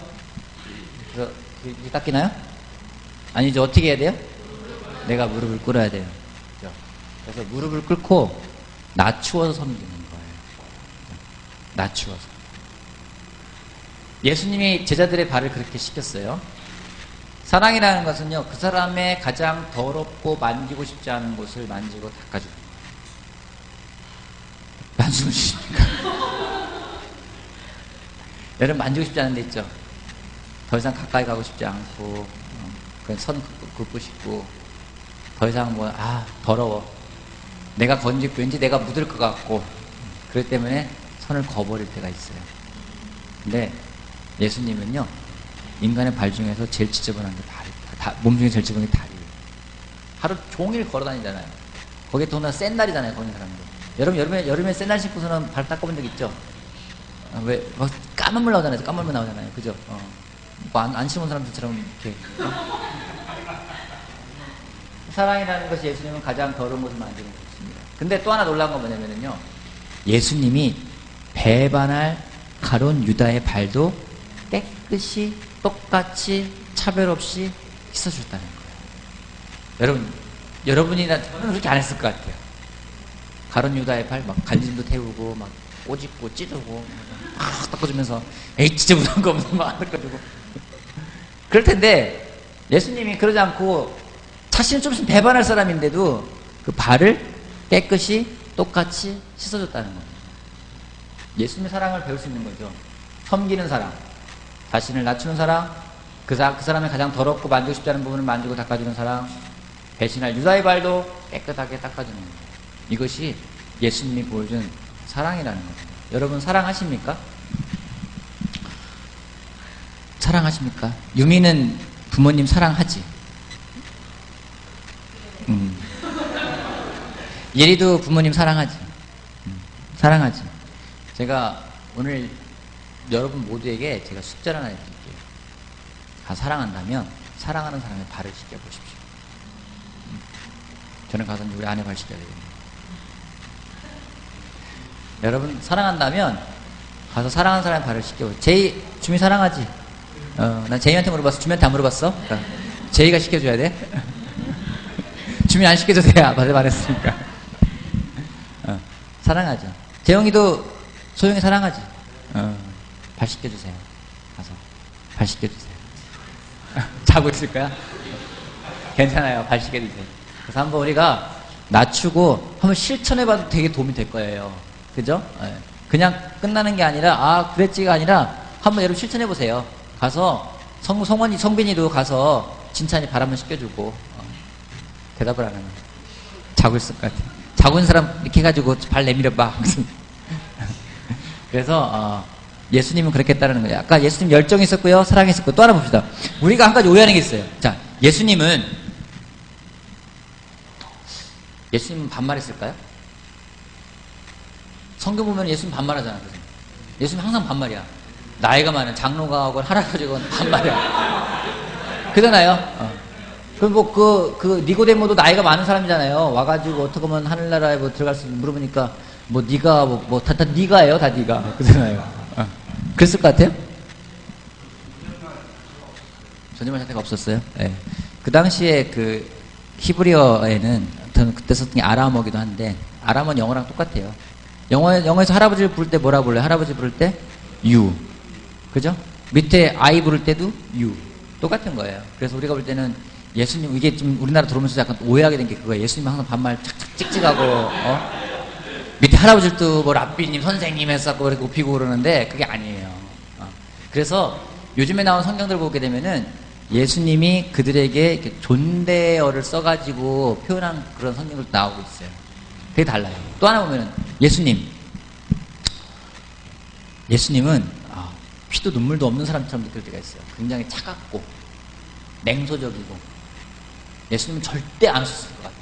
그래서 이렇게 닦이나요? 아니죠. 어떻게 해야 돼요? 내가 무릎을 꿇어야 돼요. 그래서 무릎을 꿇고 낮추어서 섬기는 거예요. 낮추어서. 예수님이 제자들의 발을 그렇게 씻겼어요. 사랑이라는 것은요, 그 사람의 가장 더럽고 만지고 싶지 않은 곳을 만지고 닦아주는 거예요. 만지고 싶습니까? 여러분 만지고 싶지 않은 데 있죠? 더 이상 가까이 가고 싶지 않고, 그냥 선 긋고 싶고, 더 이상 더러워. 내가 건지고 왠지 내가 묻을 것 같고, 그렇기 때문에 선을 거버릴 때가 있어요. 근데 예수님은요, 인간의 발 중에서 제일 지저분한 게 다리, 몸 중에 제일 지저분한 게 다리예요. 하루 종일 걸어 다니잖아요. 거기에 더나 센 날이잖아요, 거기 사람들. 여름에 센 날 신고서는 발 닦아본 적 있죠? 왜? 막 까만 물 나오잖아요. 까만 물 나오잖아요. 그죠? 안 심은 사람들처럼 이렇게. 사랑이라는 것이 예수님은 가장 더러운 것을 만지는 것입니다. 근데 또 하나 놀라운 건 뭐냐면요. 예수님이 배반할 가룟 유다의 발도 깨끗이 똑같이 차별 없이 씻어줬다는 거예요. 여러분이나 저는 그렇게 안 했을 것 같아요. 가룟 유다의 발 막 간지름도 태우고 막 꼬집고 찌르고 막 닦아주면서 에이 진짜 무서운 거 없는 막 닦아주고 그럴 텐데 예수님이 그러지 않고 자신은 좀 있으면 배반할 사람인데도 그 발을 깨끗이 똑같이 씻어줬다는 거예요. 예수님의 사랑을 배울 수 있는 거죠. 섬기는 사랑, 자신을 낮추는 사랑, 그 사람의 가장 더럽고 만지고 싶지 않은 부분을 만지고 닦아주는 사랑, 배신할 유다의 발도 깨끗하게 닦아주는 거예요. 이것이 예수님이 보여준 사랑이라는 거예요. 여러분 사랑하십니까? 사랑하십니까? 유미는 부모님 사랑하지? 예리도 부모님 사랑하지? 사랑하지? 제가 오늘 여러분 모두에게 제가 숙제를 하나 드릴게요. 사랑한다면 사랑하는 사람의 발을 씻겨보십시오. 저는 가서 우리 아내 발 씻겨야 되겠네요. 여러분 사랑한다면 가서 사랑하는 사람의 발을 씻겨보세요. 제이, 주미 사랑하지? 난 제이한테 물어봤어. 주미한테 안 물어봤어? 그러니까 제이가 씻겨줘야 돼? 주미 안 씻겨줘도 돼. 말했으니까. 사랑하죠. 재영이도 소영이 사랑하지? 발 씻겨주세요. 가서 발 씻겨주세요. 자고 있을 거야? 괜찮아요. 발 씻겨주세요. 그래서 한번 우리가 낮추고 한번 실천해봐도 되게 도움이 될 거예요. 그죠? 그냥 끝나는 게 아니라 그랬지가 아니라 한번 여러분 실천해보세요. 가서 성빈이도 가서 진찬이 발 한번 씻겨주고 대답을 안 하면 자고 있을 것 같아요. 자고 있는 사람 이렇게 해가지고 발 내밀어봐. 그래서 예수님은 그렇게 했다는 거예요. 아까 예수님 열정이 있었고요. 사랑이 있었고 또 하나 봅시다. 우리가 한 가지 오해하는 게 있어요. 자, 예수님은 반말했을까요? 성경 보면 예수님 반말하잖아요. 예수님 항상 반말이야. 나이가 많은 장로가하고 할아버지건 반말이야. 그러잖아요. 니고데모도 나이가 많은 사람이잖아요. 와가지고 어떻게 하면 하늘나라에 뭐 들어갈 수 있는지 물어보니까 다 니가예요, 다 니가. 그러잖아요. 그랬을 것 같아요? 전염할 상태가 없었어요. 네. 그 당시에 그 히브리어에는 저는 그때 썼던 게 아람어기도 한데 아람어는 영어랑 똑같아요. 영어에서 할아버지를 부를 때 뭐라 불러요? 할아버지 부를 때 you. 그죠? 밑에 아이 부를 때도 you. 똑같은 거예요. 그래서 우리가 볼 때는 예수님, 이게 좀 우리나라 들어오면서 약간 오해하게 된 게 그거예요. 예수님 항상 반말 착착 찍찍하고, 밑에 할아버지도 뭐 랍비님, 선생님 했었고, 이렇게 높이고 그러는데, 그게 아니에요. 그래서 요즘에 나온 성경들 보게 되면은 예수님이 그들에게 이렇게 존대어를 써가지고 표현한 그런 성경들도 나오고 있어요. 그게 달라요. 또 하나 보면은, 예수님은, 피도 눈물도 없는 사람처럼 느낄 때가 있어요. 굉장히 차갑고, 냉소적이고, 예수님은 절대 안 웃었을 것 같아요.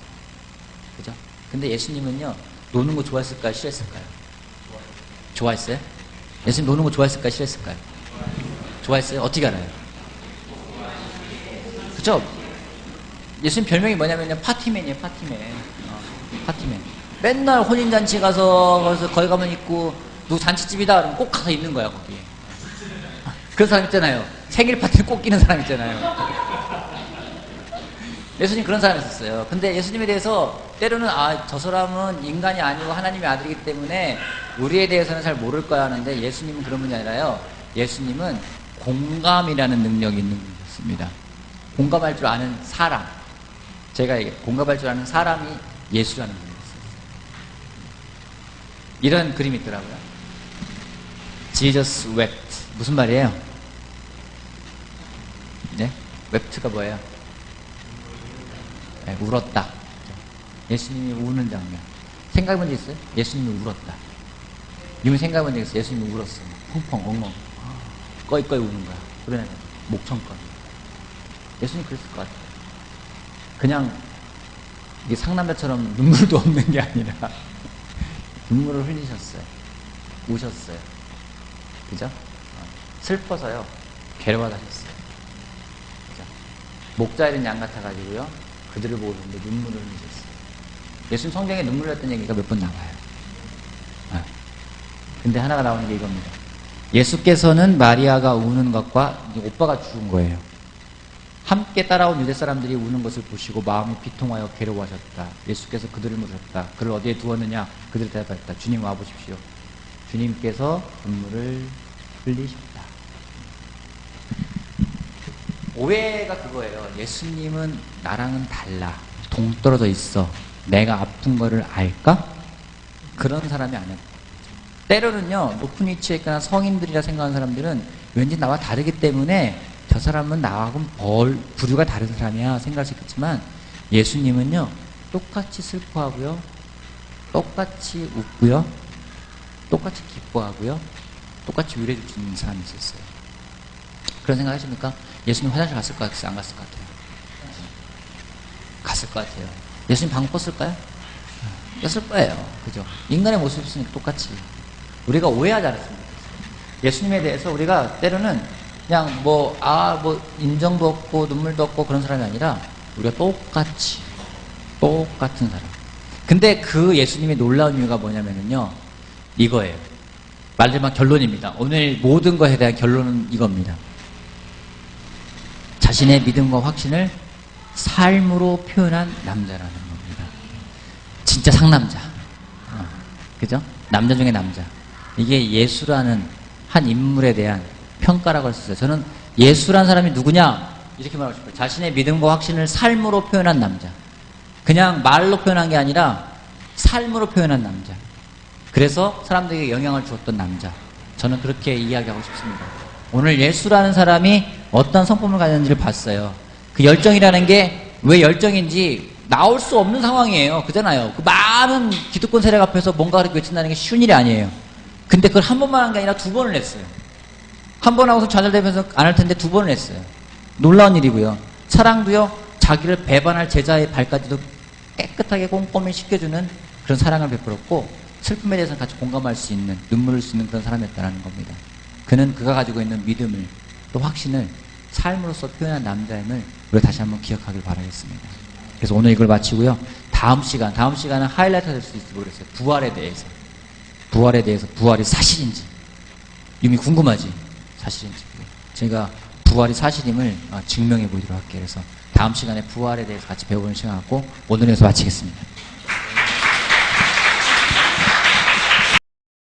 그죠? 근데 예수님은요, 노는 거 좋아했을까요? 싫어했을까요? 좋아했어요? 예수님 노는 거 좋아했을까요? 싫어했을까요? 좋아했어요? 어떻게 알아요? 그죠? 예수님 별명이 뭐냐면요, 파티맨이에요, 파티맨. 파티맨. 맨날 혼인잔치 가서 거기 가면 있고, 누구 잔치집이다 그러면 꼭 가서 있는 거야, 거기. 그런 사람 있잖아요. 생일 파티를 꼭 끼는 사람 있잖아요. 예수님 그런 사람이 있었어요. 근데 예수님에 대해서 때로는 저 사람은 인간이 아니고 하나님의 아들이기 때문에 우리에 대해서는 잘 모를 거야 하는데 예수님은 그런 분이 아니라요. 예수님은 공감이라는 능력이 있는 분이었습니다. 공감할 줄 아는 사람. 제가 공감할 줄 아는 사람이 예수라는 분이었어요. 이런 그림이 있더라고요. Jesus wept. 무슨 말이에요? 네? 웹트가 뭐예요? 네, 울었다. 예수님이 우는 장면. 생각해본 적 있어요? 예수님이 울었다. 이미 생각해본 적 있어요? 예수님이 울었어. 펑펑, 엉엉. 꺼이꺼이 우는 거야. 그러네. 목청껏. 예수님 그랬을 것 같아요. 그냥, 이게 상남자처럼 눈물도 없는 게 아니라, 눈물을 흘리셨어요. 우셨어요. 그죠? 슬퍼서요. 괴로워하셨어요. 그죠? 목자 잃은 양 같아가지고요. 그들을 보고 있는데 눈물을 흘리셨어요. 예수님 성경에 눈물 흘렸던 얘기가 몇 번 나와요. 근데 하나가 나오는 게 이겁니다. 예수께서는 마리아가 우는 것과 오빠가 죽은 거예요. 함께 따라온 유대 사람들이 우는 것을 보시고 마음이 비통하여 괴로워하셨다. 예수께서 그들을 물으셨다. 그를 어디에 두었느냐? 그들이 대답했다. 주님 와보십시오. 주님께서 눈물을 흘리셨다. 오해가 그거예요. 예수님은 나랑은 달라. 동떨어져 있어. 내가 아픈 거를 알까? 그런 사람이 아니야. 때로는요, 높은 위치에 있거나 성인들이라 생각하는 사람들은 왠지 나와 다르기 때문에 저 사람은 나하고는 부류가 다른 사람이야 생각할 수 있겠지만 예수님은요, 똑같이 슬퍼하고요, 똑같이 웃고요, 똑같이 기뻐하고요, 똑같이 위로해 줄 수 있는 사람이 있었어요. 그런 생각 하십니까? 예수님 화장실 갔을 것 같아요? 안 갔을 것 같아요? 갔을 것 같아요. 예수님 방금 껐을까요? 꼈을 거예요. 그죠? 인간의 모습이 있으니까 똑같이. 우리가 오해하지 않았으면 좋겠어요. 예수님에 대해서 우리가 때로는 그냥 인정도 없고 눈물도 없고 그런 사람이 아니라 우리가 똑같은 사람. 근데 그 예수님의 놀라운 이유가 뭐냐면요, 이거예요. 마지막 결론입니다. 오늘 모든 것에 대한 결론은 이겁니다. 자신의 믿음과 확신을 삶으로 표현한 남자라는 겁니다. 진짜 상남자. 그죠? 남자 중에 남자. 이게 예수라는 한 인물에 대한 평가라고 할 수 있어요. 저는 예수라는 사람이 누구냐? 이렇게 말하고 싶어요. 자신의 믿음과 확신을 삶으로 표현한 남자. 그냥 말로 표현한 게 아니라 삶으로 표현한 남자. 그래서 사람들에게 영향을 주었던 남자. 저는 그렇게 이야기하고 싶습니다. 오늘 예수라는 사람이 어떤 성품을 가졌는지를 봤어요. 그 열정이라는 게 왜 열정인지 나올 수 없는 상황이에요. 그잖아요. 그 많은 기득권 세력 앞에서 뭔가 그렇게 외친다는 게 쉬운 일이 아니에요. 근데 그걸 한 번만 한 게 아니라 2번을 했어요. 한 번 하고서 좌절되면서 안 할 텐데 2번을 했어요. 놀라운 일이고요. 사랑도요, 자기를 배반할 제자의 발까지도 깨끗하게 꼼꼼히 씻겨주는 그런 사랑을 베풀었고, 슬픔에 대해서는 같이 공감할 수 있는, 눈물 흘릴 수 있는 그런 사람이었다는 겁니다. 그는 그가 가지고 있는 믿음을, 또 확신을 삶으로서 표현한 남자임을 우리가 다시 한번 기억하길 바라겠습니다. 그래서 오늘 이걸 마치고요. 다음 시간은 하이라이트가 될 수 있을지 모르겠어요. 부활에 대해서, 부활이 사실인지, 이미 궁금하지? 사실인지. 제가 부활이 사실임을 증명해 보도록 할게요. 그래서 다음 시간에 부활에 대해서 같이 배워보는 시간 갖고 오늘 여기서 마치겠습니다.